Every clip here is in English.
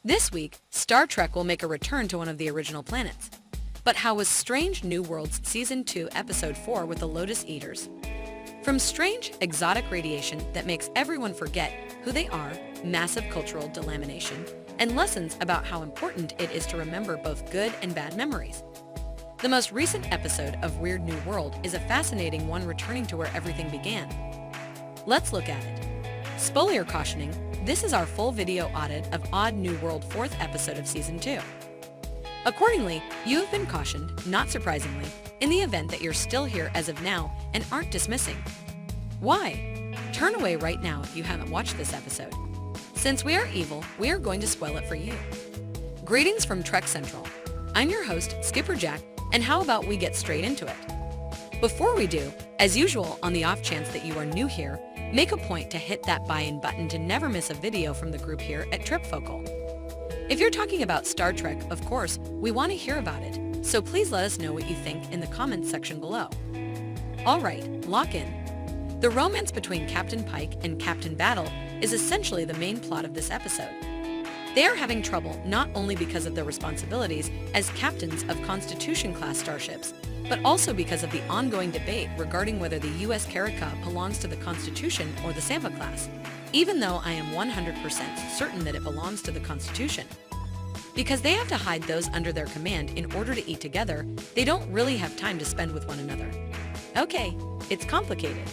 This week, Star Trek will make a return to one of the original planets. But how was Strange New Worlds Season 2, Episode 4 with the Lotus Eaters? From strange, exotic radiation that makes everyone forget who they are, massive cultural delamination, and lessons about how important it is to remember both good and bad memories. The most recent episode of Weird New World is a fascinating one, returning to where everything began. Let's look at it. Spoiler cautioning, this is our full video audit of Odd New World 4th episode of Season 2. Accordingly, you have been cautioned, not surprisingly, in the event that you're still here as of now and aren't dismissing. Why? Turn away right now if you haven't watched this episode. Since we are evil, we are going to spoil it for you. Greetings from Trek Central. I'm your host, Skipper Jack, and how about we get straight into it? Before we do, as usual, on the off chance that you are new here, make a point to hit that buy-in button to never miss a video from the group here at Tripfocal. If you're talking about Star Trek, of course, we want to hear about it, so please let us know what you think in the comments section below. Alright, lock in. The romance between Captain Pike and Captain Battle is essentially the main plot of this episode. They are having trouble not only because of their responsibilities as captains of Constitution-class starships, but also because of the ongoing debate regarding whether the U.S. Carica belongs to the Constitution or the Sampa class, even though I am 100% certain that it belongs to the Constitution. Because they have to hide those under their command in order to eat together, they don't really have time to spend with one another. Okay, it's complicated.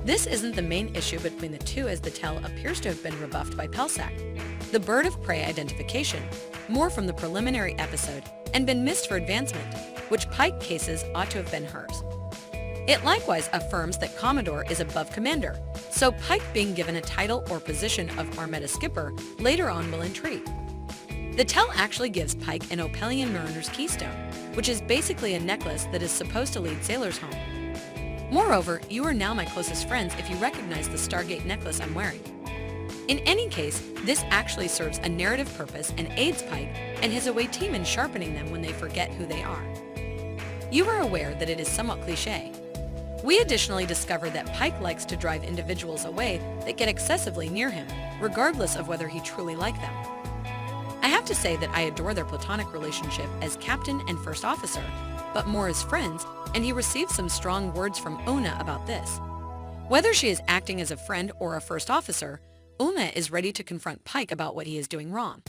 This isn't the main issue between the two, as the tell appears to have been rebuffed by Pelsac, the bird of prey identification, more from the preliminary episode, and been missed for advancement, which Pike cases ought to have been hers. It likewise affirms that Commodore is above Commander, so Pike being given a title or position of Armada Skipper later on will intrigue. The tell actually gives Pike an Opelian Mariner's Keystone, which is basically a necklace that is supposed to lead sailors home. Moreover, you are now my closest friends if you recognize the Stargate necklace I'm wearing. In any case, this actually serves a narrative purpose and aids Pike and his away team in sharpening them when they forget who they are. You are aware that it is somewhat cliché. We additionally discover that Pike likes to drive individuals away that get excessively near him, regardless of whether he truly liked them. I have to say that I adore their platonic relationship as captain and first officer, but more as friends, and he receives some strong words from Una about this. Whether she is acting as a friend or a first officer, Una is ready to confront Pike about what he is doing wrong.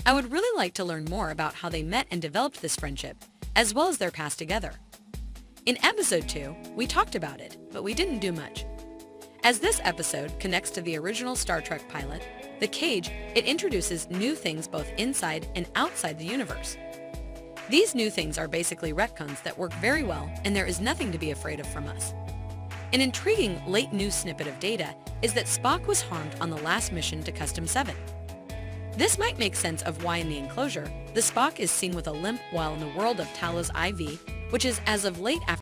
I would really like to learn more about how they met and developed this friendship, as well as their past together. In episode 2, we talked about it, but we didn't do much. As this episode connects to the original Star Trek pilot, The Cage, it introduces new things both inside and outside the universe. These new things are basically retcons that work very well, and there is nothing to be afraid of from us. An intriguing late news snippet of data is that Spock was harmed on the last mission to Custom 7. This might make sense of why in the enclosure, the Spock is seen with a limp while in the world of Talos IV, which is as of late after